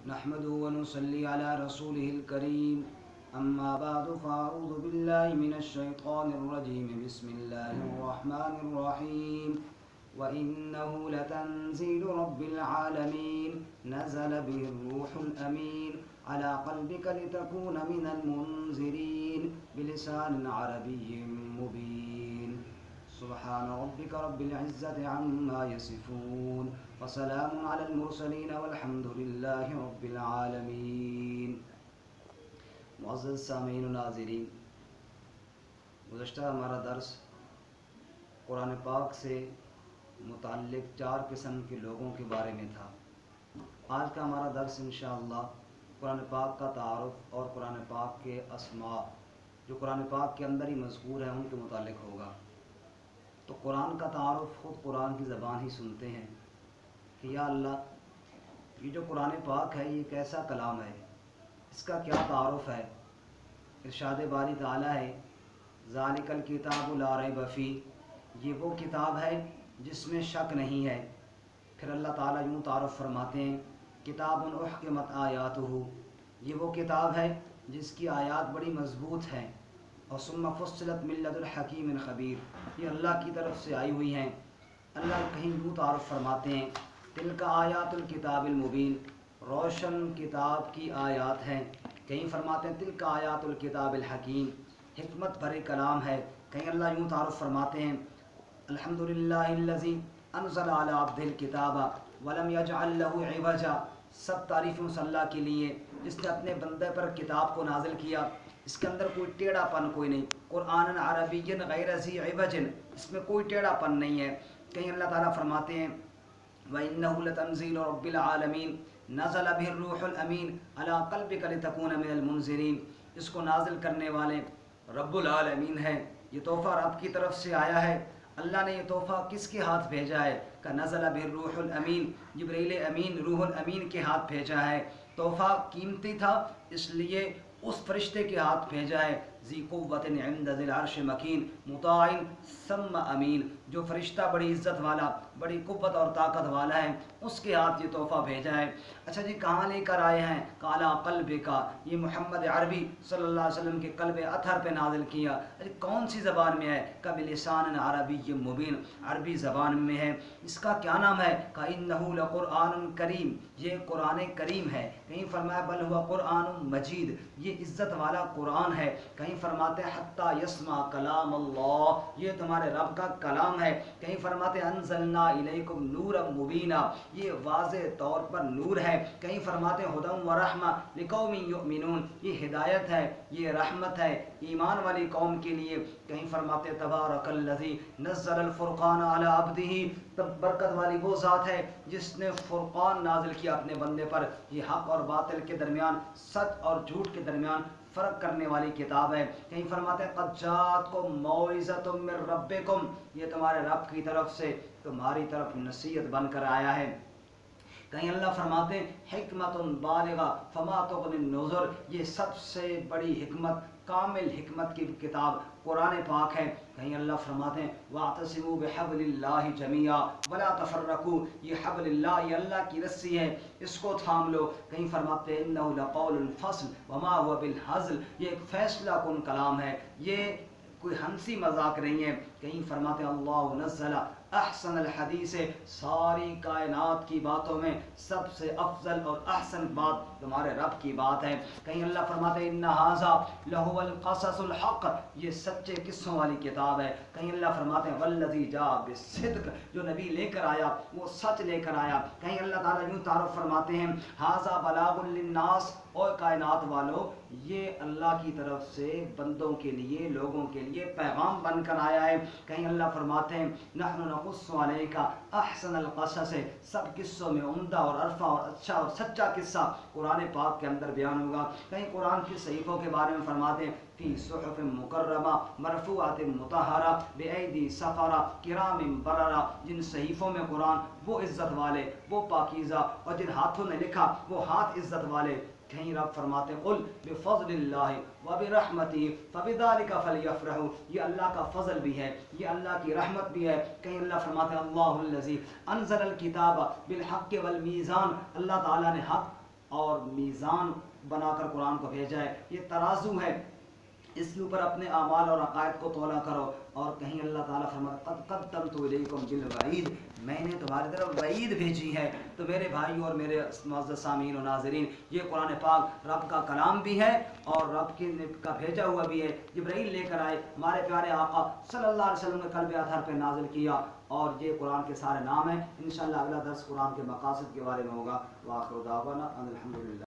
نحمده ونصلي على رسوله الكريم أما بعد فأعوذ بالله من الشيطان الرجيم بسم الله الرحمن الرحيم وإنه لتنزيل رب العالمين نزل به الروح الأمين على قلبك لتكون من المنذرين بلسان عربي مبين سبحان ربك رب العزة عما يصفون وسلام على المرسلين والحمد لله رب العالمین۔ معزز سامعین و ناظرین، گزشتہ ہمارا درس قرآن پاک سے متعلق 4 قسم کے لوگوں کے بارے میں تھا۔ آج کا ہمارا درس انشاءاللہ قرآن پاک کا تعارف اور قرآن پاک کے اسماء جو قرآن پاک کے اندر ہی مذکور ہیں ان کے متعلق ہوگا۔ تو قرآن کا تعارف خود قرآن کی زبان ہی سنتے ہیں کہ یا اللہ یہ جو قرآن پاک ہے یہ کیسا کلام ہے، اس کا کیا تعارف ہے۔ ارشاد باری تعالیٰ ہے ذالک الکتاب لا ریب فیہ، یہ وہ کتاب ہے جس میں شک نہیں ہے۔ پھر اللہ تعالیٰ یوں تعارف فرماتے ہیں کتاب احکمت آیاتہ، یہ وہ کتاب ہے جس کی آیات بڑی مضبوط ہیں۔ اور ثم فصلت من لدن حکیم خبیر، یہ اللہ کی طرف سے آئی ہوئی ہیں۔ اللہ کہیں یوں تعارف فرماتے ہیں تلک آیات الکتاب المبین، روشن کتاب کی آیات ہیں۔ کہیں فرماتے ہیں تلک آیات الکتاب الحکیم، حکمت بھرے کلام ہے۔ کہیں اللہ یوں تعارف فرماتے ہیں الحمدللہ الذی انزل علی عبدہ الکتاب ولم یجعل لہ عوجا، سب تعریفیں اس اللہ کے لیے جس نے اپنے بندے پر کتاب کو نازل کیا، اس کے اندر کوئی ٹیڑھا پن کوئی نہیں، قرآن عربی غیر ذی عوج، اس میں کوئی ٹیڑھا پن نہیں ہے۔ کہیں اللہ تعالیٰ فرماتے ہیں وَإِنَّهُ لَتَنزِيلُ رَبِّ الْعَالَمِينَ نَزَلَ بِهِ الرُّوحُ الْأَمِينُ عَلَى قَلْبِكَ لِتَكُونَ مِنَ الْمُنذِرِينَ، اس کو نازل کرنے والے رب العالمین ہے، یہ تحفہ رب کی طرف سے آیا ہے۔ اللہ نے یہ تحفہ کس کے ہاتھ بھیجا ہے کہ نزل بِهِ الرُّوحُ الْأَمِينُ، جبرائیل امین روح الامین کے ہاتھ بھیجا ہے۔ تحفہ قیمتی تھا اس لیے اس فرشتے کے ہاتھ بھیجا ہے ذی قوت عند ذی العرش مکین مطاع ثم امین، جو فرشتہ بڑی عزت والا بڑی قوت اور طاقت والا ہے، اس کے ہاتھ یہ تحفہ بھیجا ہے۔ اچھا جی کہاں لے کر آئے ہیں؟ کالا قلب کا، یہ محمد عربی صلی اللہ علیہ وسلم کے قلب اطہر پہ نازل کیا۔ کون سی زبان میں ہے؟ کہ بلسان عربی مبین، عربی زبان میں ہے۔ اس کا کیا نام ہے؟ کہ انہ لقرآن کریم، یہ قرآن کریم ہے۔ کہیں فرمایا بل ہوا قرآن مجید، یہ عزت والا قرآن ہے۔ کہیں فرماتے ہیں حتی یسمع کلام اللہ، یہ تمہارے رب کا کلام ہے۔ کہیں فرماتے ہیں انزلنا الیکم نورا مبینا، یہ واضح طور پر نور ہے۔ کہیں فرماتے ہیں ہدی و رحمہ لقوم یؤمنون، یہ ہدایت ہے یہ رحمت ہے ایمان والی قوم کے لیے۔ کہیں فرماتے ہیں تبارک الذی نزل الفرقان علی عبدہ، برکت والی وہ ذات ہے جس نے فرقان نازل کیا اپنے بندے پر، یہ حق اور باطل کے درمیان، سچ اور جھوٹ کے درمیان فرق کرنے والی کتاب ہے۔ کہیں فرماتے ہیں قد جاءتکم موعظۃ من ربکم، یہ تمہارے رب کی طرف سے تمہاری طرف نصیحت بن کر آیا ہے۔ کہیں اللہ فرماتے ہیں حکمت بالغہ فما تغنی النذر، یہ سب سے بڑی حکمت کامل حکمت کی کتاب قرآن پاک ہے۔ کہیں اللہ فرماتے ہیں واعتصموا بحبل اللہ جمیعا ولا تفرقوا، یہ حبل اللہ یہ اللہ کی رسی ہے، اس کو تھام لو۔ کہیں فرماتے ہیں انہ لقول الفصل وما هو بالہزل، یہ ایک فیصلہ کن کلام ہے، یہ کوئی ہنسی مذاق نہیں ہے۔ کہیں فرماتے ہیں اللہ نزل احسن الحدیث، ساری کائنات کی باتوں میں سب سے افضل اور احسن بات تمہارے رب کی بات ہے۔ کہیں اللہ فرماتے ہیں ان ھذا لہو القصص الحق، یہ سچے قصوں والی کتاب ہے۔ کہیں اللہ فرماتے ہیں والذی جاء بالصدق، جو نبی لے کر آیا وہ سچ لے کر آیا۔ کہیں اللہ تعالیٰ یوں تعارف فرماتے ہیں ھذا بلاغ للناس، اور کائنات والو یہ اللہ کی طرف سے بندوں کے لیے لوگوں کے لیے پیغام بن کر آیا ہے۔ کہیں اللہ فرماتے ہیں نحن نقص علیک احسن القصص، سب قصوں میں عمدہ اور عرفہ اور اچھا اور سچا قصہ قرآن پاک کے اندر بیان ہوگا۔ کہیں قرآن کی صحیفوں کے بارے میں فرماتے ہیں فی صحف مکرمہ مرفوعۃ مطہرہ بایدی سفرہ کرام بررہ، جن صحیفوں میں قرآن وہ عزت والے وہ پاکیزہ، اور جن ہاتھوں نے لکھا وہ ہاتھ عزت والے۔ کہیں رب فرماتے ہیں قل بفضل اللہ وبرحمتہ فبذلک فلیفرحوا، یہ اللہ کا فضل بھی ہے یہ اللہ کی رحمت بھی ہے۔ کہیں اللہ فرماتے ہیں اللہ الذی انزل الکتاب بالحق والمیزان، اللہ تعالیٰ نے حق اور میزان بنا کر قرآن کو بھیجا ہے، یہ ترازو ہے، اس کے اوپر اپنے اعمال اور عقائد کو تولا کرو۔ اور کہیں اللہ تعالیٰ فرماتا قد قدمت الیکم بالوعید، میں نے تمہاری طرف وعید بھیجی ہے۔ تو میرے بھائیوں اور میرے معزز سامعین و ناظرین، یہ قرآن پاک رب کا کلام بھی ہے اور رب کا بھیجا ہوا بھی ہے۔ جبرائیل لے کر آئے، ہمارے پیارے آقا صلی اللہ علیہ وسلم نے قلب اطہر پہ نازل کیا، اور یہ قرآن کے سارے نام ہیں۔ انشاءاللہ اگلا درس قرآن کے مقاصد کے بارے میں ہوگا۔ وآخر دعوانا ان الحمدللہ۔